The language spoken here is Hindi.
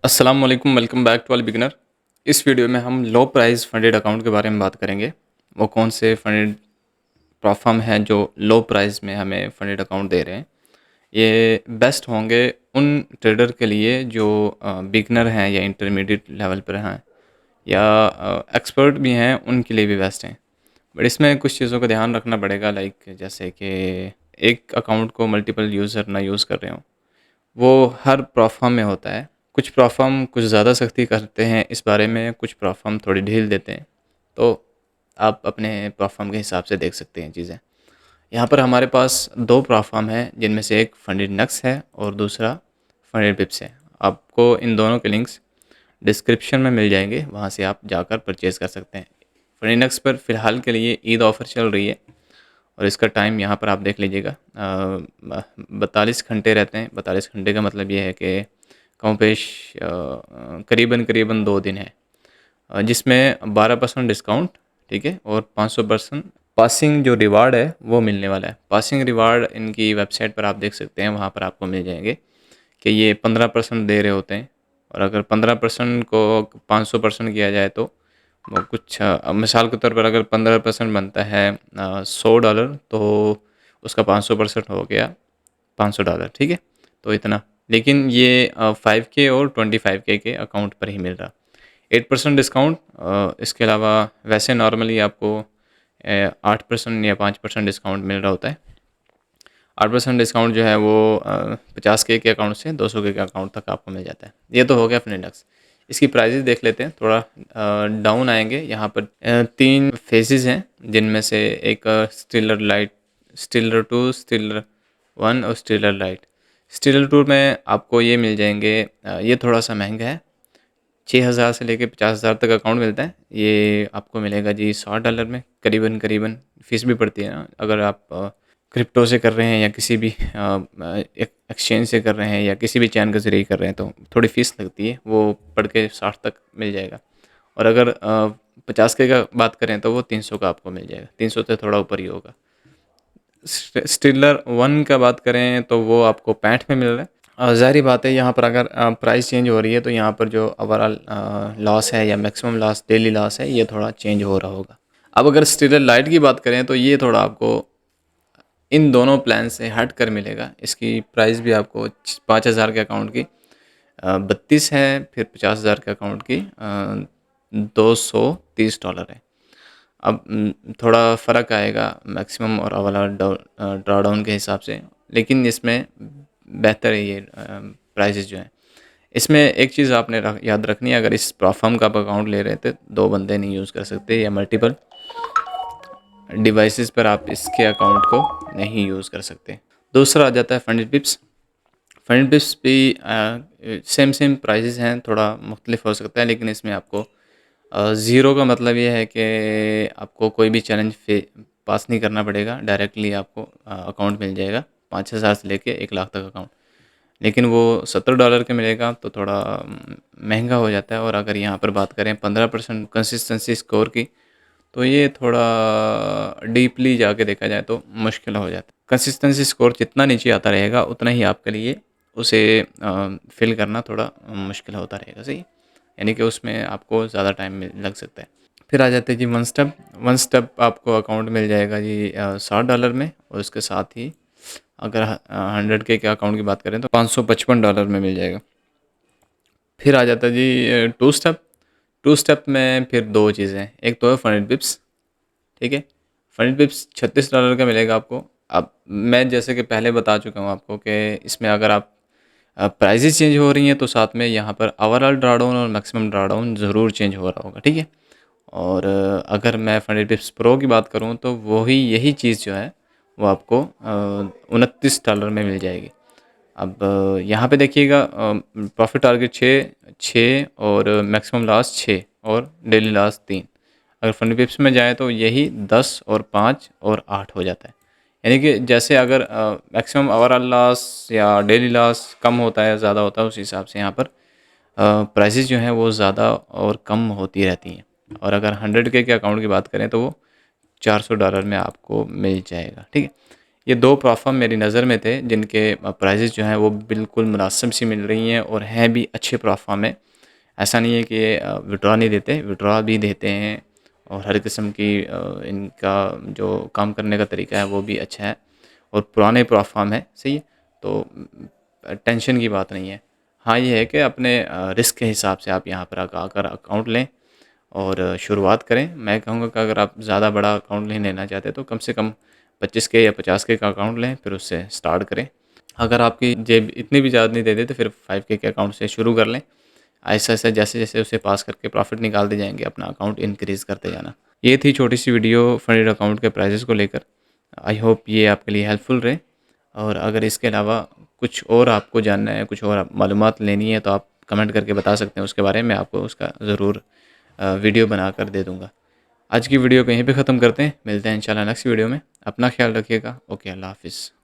अस्सलाम वालेकुम, welcome back to all beginner. इस वीडियो में हम लो प्राइस फंडेड अकाउंट के बारे में बात करेंगे। वो कौन से फंडेड प्लेटफॉर्म हैं जो लो प्राइस में हमें फंडेड अकाउंट दे रहे हैं। ये बेस्ट होंगे उन ट्रेडर के लिए जो बिगिनर हैं या इंटरमीडिएट लेवल पर हैं या एक्सपर्ट भी हैं, उनके लिए भी बेस्ट हैं। बट इसमें कुछ चीज़ों का ध्यान रखना पड़ेगा, लाइक जैसे कि एक अकाउंट को मल्टीपल यूज़र ना यूज़ कर रहे हों। वो हर प्लेटफॉर्म में होता है। कुछ प्लेटफॉर्म कुछ ज़्यादा सख्ती करते हैं इस बारे में, कुछ प्लेटफॉर्म थोड़ी ढील देते हैं। तो आप अपने प्लेटफॉर्म के हिसाब से देख सकते हैं चीज़ें। यहाँ पर हमारे पास 2 प्लेटफॉर्म हैं, जिनमें से एक फंडेड नक्स है और दूसरा फंडेड पिप्स है। आपको इन दोनों के लिंक्स डिस्क्रिप्शन में मिल जाएंगे, वहाँ से आप जाकर परचेज़ कर सकते हैं। फंडेड नक्स पर फ़िलहाल के लिए ईद ऑफ़र चल रही है और इसका टाइम यहाँ पर आप देख लीजिएगा, 42 घंटे रहते हैं। 42 घंटे का मतलब ये है कि कमोबेश करीबन करीबन 2 दिन है, जिसमें 12% डिस्काउंट, ठीक है, और 500% पासिंग जो रिवार्ड है वो मिलने वाला है। पासिंग रिवार्ड इनकी वेबसाइट पर आप देख सकते हैं, वहाँ पर आपको मिल जाएंगे कि ये 15% दे रहे होते हैं। और अगर 15% को 500% किया जाए तो वो कुछ मिसाल के तौर पर अगर 15% बनता है $100, तो उसका 500% हो गया $500, ठीक है। तो इतना, लेकिन ये 5K और 25K के अकाउंट पर ही मिल रहा। 8% डिस्काउंट, इसके अलावा वैसे नॉर्मली आपको 8% या 5% डिस्काउंट मिल रहा होता है। 8% डिस्काउंट जो है वो 50K के अकाउंट से 200K के अकाउंट तक आपको मिल जाता है। ये तो हो गया फिनिडक्स। इसकी प्राइजेज़ देख लेते हैं, थोड़ा डाउन आएंगे। यहाँ पर 3 फेजेज़ हैं, जिनमें से एक स्टिलर लाइट, स्टिलर 2, स्टिलर 1 और स्टिलर लाइट। स्टिलर 2 में आपको ये मिल जाएंगे, ये थोड़ा सा महंगा है। 6,000 से लेके 50,000 तक अकाउंट मिलता है। ये आपको मिलेगा जी $60 में, करीबन करीबन। फ़ीस भी पड़ती है ना, अगर आप क्रिप्टो से कर रहे हैं या किसी भी एक्सचेंज से कर रहे हैं या किसी भी चैन के ज़रिए कर रहे हैं, तो थोड़ी फ़ीस लगती है। वो पढ़ के 60 तक मिल जाएगा। और अगर 50K का बात करें तो वो 300 का आपको मिल जाएगा। 300 से थोड़ा ऊपर ही होगा। स्टिलर 1 का बात करें तो वो आपको 65 में मिल रहा है। ज़ाहिर बात है, यहाँ पर अगर प्राइस चेंज हो रही है तो यहाँ पर जो ओवरऑल लॉस है या मैक्सिमम लॉस, डेली लॉस है, ये थोड़ा चेंज हो रहा होगा। अब अगर स्टिलर लाइट की बात करें तो ये थोड़ा आपको इन दोनों प्लान से हट कर मिलेगा। इसकी प्राइस भी आपको 5,000 के अकाउंट की 32 है, फिर 50,000 के अकाउंट की $230 है। अब थोड़ा फ़र्क आएगा मैक्सिमम और ओवरऑल ड्रॉडाउन के हिसाब से, लेकिन इसमें बेहतर है ये प्राइसेस जो हैं। इसमें एक चीज़ आपने याद रखनी है, अगर इस प्लेटफॉर्म का आप अकाउंट ले रहे थे, 2 बंदे नहीं यूज़ कर सकते, या मल्टीपल डिवाइसेस पर आप इसके अकाउंट को नहीं यूज़ कर सकते। दूसरा आ जाता है फंडेड पिप्स। फंडेड पिप्स भी सेम प्राइसेस हैं, थोड़ा मुख्तलिफ हो सकता है, लेकिन इसमें आपको ज़ीरो का मतलब ये है कि आपको कोई भी चैलेंज पास नहीं करना पड़ेगा, डायरेक्टली आपको अकाउंट मिल जाएगा। 5,000 से लेके 1 लाख तक अकाउंट। लेकिन वो $70 के मिलेगा तो थोड़ा महंगा हो जाता है। और अगर यहाँ पर बात करें 15% कंसिस्टेंसी स्कोर की, तो ये थोड़ा डीपली जाके देखा जाए तो मुश्किल हो जाता है। कंसिस्टेंसी स्कोर जितना नीचे आता रहेगा उतना ही आपके लिए उसे फिल करना थोड़ा मुश्किल होता रहेगा, सही है? यानी कि उसमें आपको ज़्यादा टाइम लग सकता है। फिर आ जाते हैं जी वन स्टेप आपको अकाउंट मिल जाएगा जी $60 में, और उसके साथ ही अगर 100K के अकाउंट की बात करें तो $555 में मिल जाएगा। फिर आ जाता है जी टू स्टेप में फिर 2 चीज़ें हैं। एक तो है फंडेड पिप्स, ठीक है। फंडेड पिप्स $36 का मिलेगा आपको। अब मैं जैसे कि पहले बता चुका हूँ आपको कि इसमें अगर आप प्राइसेस चेंज हो रही हैं तो साथ में यहाँ पर ओवरऑल ड्रॉडाउन और मैक्सिमम ड्रॉडाउन ज़रूर चेंज हो रहा होगा, ठीक है। और अगर मैं फंडेड पिप्स प्रो की बात करूँ तो वही यही चीज़ जो है वो आपको $29 में मिल जाएगी। अब यहाँ पे देखिएगा, प्रॉफिट टारगेट 6 और मैक्सिमम लॉस 6 और डेली लॉस 3। अगर फंड पिप्स में जाए तो यही 10 और 5 और 8 हो जाता है। यानी कि जैसे अगर मैक्सिमम ओवरऑल लॉस या डेली लॉस कम होता है, ज़्यादा होता है, उस हिसाब से यहाँ पर प्राइसेस जो हैं वो ज़्यादा और कम होती रहती हैं। और अगर 100K के अकाउंट की बात करें तो वो $400 में आपको मिल जाएगा, ठीक है। ये 2 प्रोफर्म मेरी नज़र में थे जिनके प्राइसेस जो हैं वो बिल्कुल मुनासिब सी मिल रही हैं और हैं भी अच्छे प्रोफर्म है। ऐसा नहीं है कि ये विड्रॉ नहीं देते, विड्रॉ भी देते हैं और हर किस्म की इनका जो काम करने का तरीका है वो भी अच्छा है और पुराने प्रोफार्म है, सही है। तो टेंशन की बात नहीं है। हाँ, ये है कि अपने रिस्क के हिसाब से आप यहाँ पर आकर अकाउंट लें और शुरुआत करें। मैं कहूँगा कि अगर आप ज़्यादा बड़ा अकाउंट नहीं लेना चाहते तो कम से कम 25 के या 50 के का अकाउंट लें, फिर उससे स्टार्ट करें। अगर आपकी जेब इतनी भी ज़्यादा नहीं देते तो फिर 5 के अकाउंट से शुरू कर लें। ऐसा-ऐसा जैसे-जैसे उसे पास करके प्रॉफ़िट निकालते जाएँगे, अपना अकाउंट इंक्रीज़ करते जाना। ये थी छोटी-सी वीडियो फंडेड अकाउंट के प्राइसेज़ को लेकर। आई होप ये आपके लिए हेल्पफुल रहे और अगर इसके अलावा कुछ और आपको जानना है, कुछ और मालूमात लेनी है तो आप कमेंट करके बता सकते हैं उसके बारे में, आपको उसका ज़रूर वीडियो बनाकर दे दूँगा। आज की वीडियो को यहीं पे ख़त्म करते हैं, मिलते हैं इंशाल्लाह नेक्स्ट वीडियो में। अपना ख़्याल रखिएगा। ओके, अल्लाह हाफ़िज़।